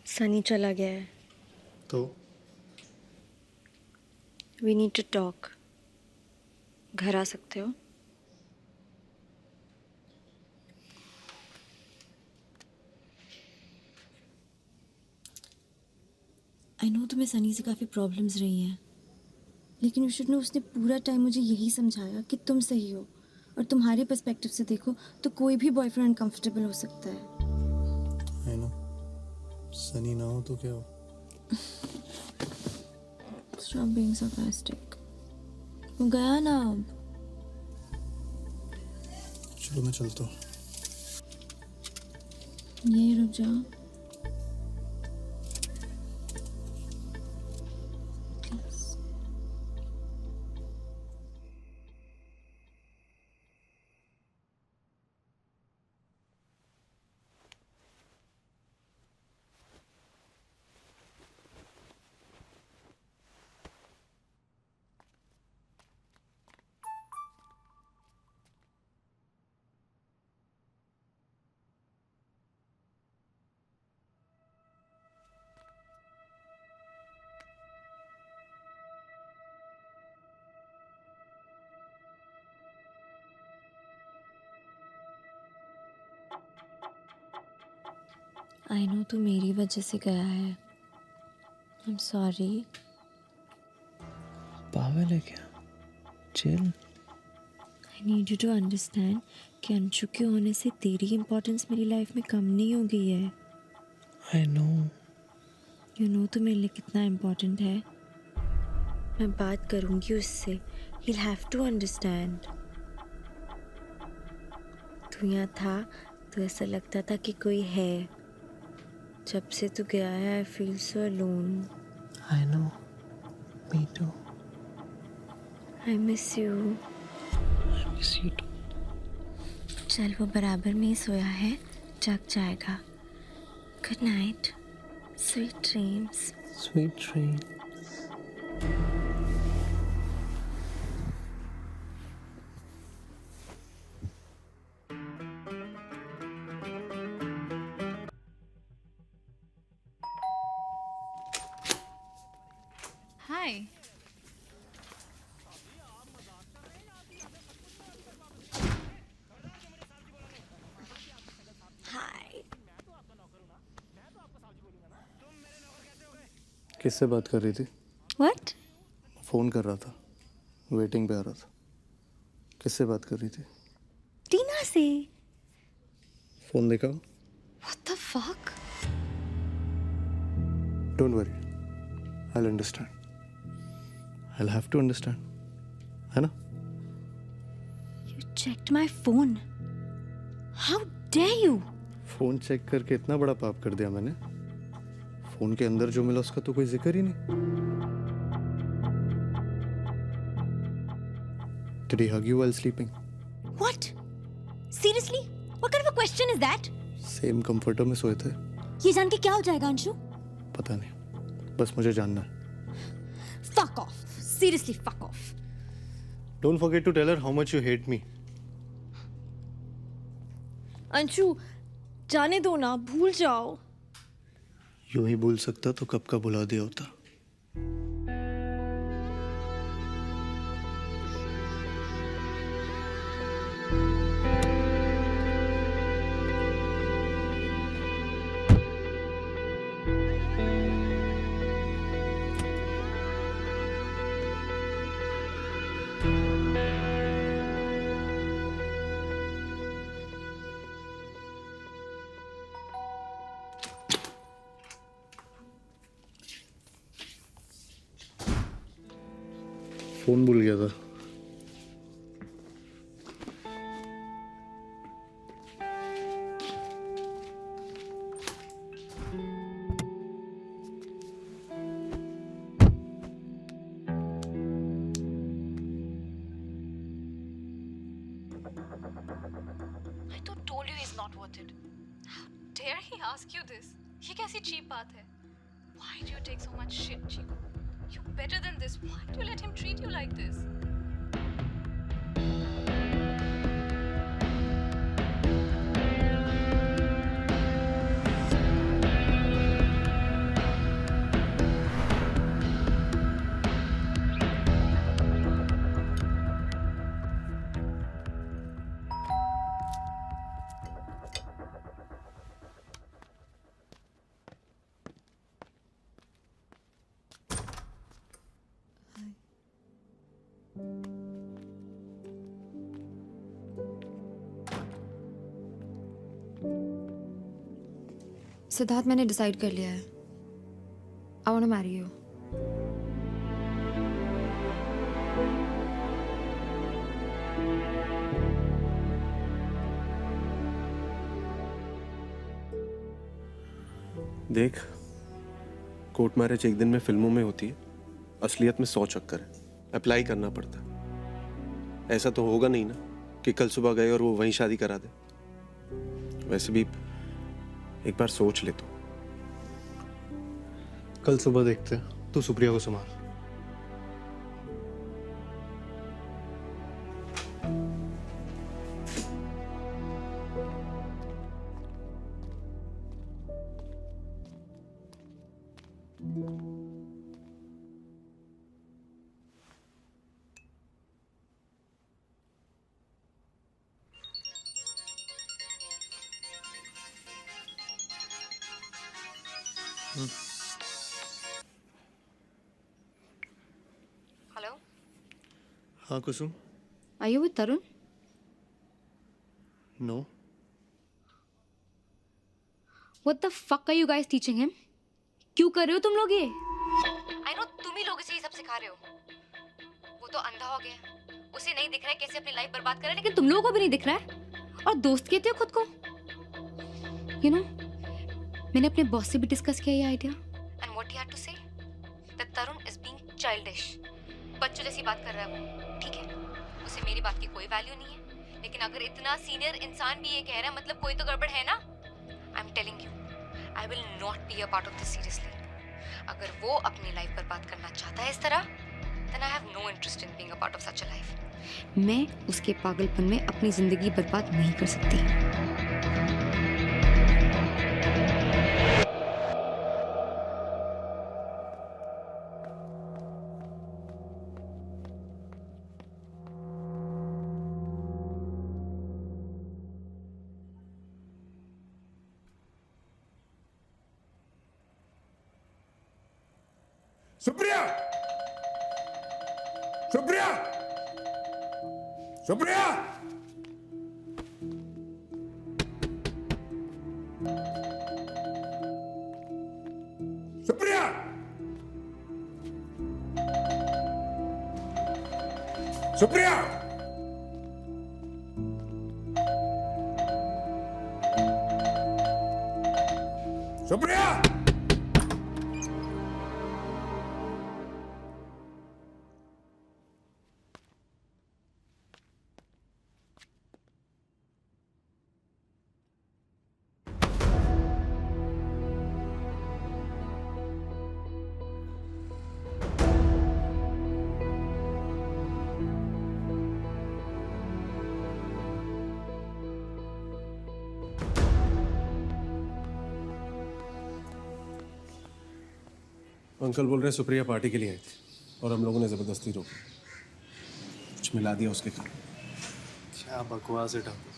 सनी चला गया है। तो वी नीड टू टॉक। घर आ सकते हो? आई नो तुम्हें सनी से काफ़ी प्रॉब्लम्स रही हैं, लेकिन यू शुड नो उसने पूरा टाइम मुझे यही समझाया कि तुम सही हो, और तुम्हारे पर्सपेक्टिव से देखो तो कोई भी बॉयफ्रेंड अनकंफर्टेबल हो सकता है। आई नो सनी ना हो तो क्या हो। Stop being sarcastic। वो गया ना अब। चलो मैं चलता हूँ। यही रुक जाओ। आई नो तू मेरी वजह से गया है। I am sorry. पागल है क्या? Chill. I need you to understand कि अंशु के होने से तेरी इम्पोर्टेंस मेरी लाइफ में कम नहीं हो गई है। I know. यू नो तो मेरे लिए कितना इम्पोर्टेंट है। मैं बात करूँगी उससे। He will have to understand. तू यहाँ था तो ऐसा लगता था कि कोई है। जब से तू गया है I feel so alone. I know. Me too. I miss you. I miss you too. चल वो बराबर में ही सोया है, जग जाएगा। Good night, sweet dreams. Sweet dream. Hi. Hi. किससे बात कर रही थी? व्हाट? फ़ोन कर रहा था, वेटिंग पे आ रहा था। किससे बात कर रही थी? टीना से। फ़ोन देखा? What the fuck? Don't worry, I understand. I have to understand, है ना? You checked my phone. How dare you? Phone check करके इतना बड़ा पाप कर दिया मैंने। फ़ोन के अंदर जो मिला उसका तो कोई जिक्र ही नहीं। Did he hug you while sleeping? What? Seriously? What kind of a question is that? Same comforter में सोए थे। ये जान के क्या हो जाएगा अंशु? पता नहीं, बस मुझे जानना है। Fuck off. Seriously, fuck off. Don't forget to tell her how much you hate me. Anshu जाने दो ना, भूल जाओ। यूं ही भूल सकता तो कब का भुला दिया होता। फोन भूल गया था। I तो told you he's not worth it. How dare he ask you this? ये कैसी cheap बात है? Why do you take so much shit, Chico? You're better than this. Why do you let him treat you like this? Siddharth, मैंने decide कर लिया है। I want to marry you. देख, court marriage एक दिन में फिल्मों में होती है, असलियत में 100 चक्कर है। अप्लाई करना पड़ता है। ऐसा तो होगा नहीं ना कि कल सुबह गए और वो वहीं शादी करा दे। वैसे भी एक बार सोच ले तो। कल सुबह देखते हैं। तू सुप्रिया को संभाल। हेलो, हाँ Kusum. Are you with Tarun? No. What the fuck are you guys teaching him? क्यों कर रहे हो तुम लोग ये? I know तुम ही लोग इसे ये सब सिखा रहे हो। वो तो अंधा हो गया, उसे नहीं दिख रहा है कैसे अपनी लाइफ बर्बाद कर रहा है, लेकिन तुम लोगों को भी नहीं दिख रहा है और दोस्त कहते हो खुद को। You know, मैंने अपने बॉस से भी डिस्कस किया ये idea and what he had to say that Tarun is being childish। बच्चों जैसी बात कर रहा है वो, ठीक है? उसे मेरी बात की कोई वैल्यू नहीं है, लेकिन अगर इतना सीनियर इंसान भी ये कह रहा है मतलब कोई तो गड़बड़ है ना। I'm telling you, I will not be a part of this seriously। अगर वो अपनी लाइफ बर्बाद करना चाहता है इस तरह, then I have no interest in being a part of such a life। मैं उसके पागलपन में अपनी जिंदगी बर्बाद नहीं कर सकती। सुप्रिया! सुप्रिया! सुप्रिया! सुप्रिया! सुप्रिया! सुप्रिया! अंकल बोल रहे हैं सुप्रिया पार्टी के लिए आई थी और हम लोगों ने जबरदस्ती रोकी। कुछ मिला दिया उसके खाने। क्या बकवास है ठाकुर।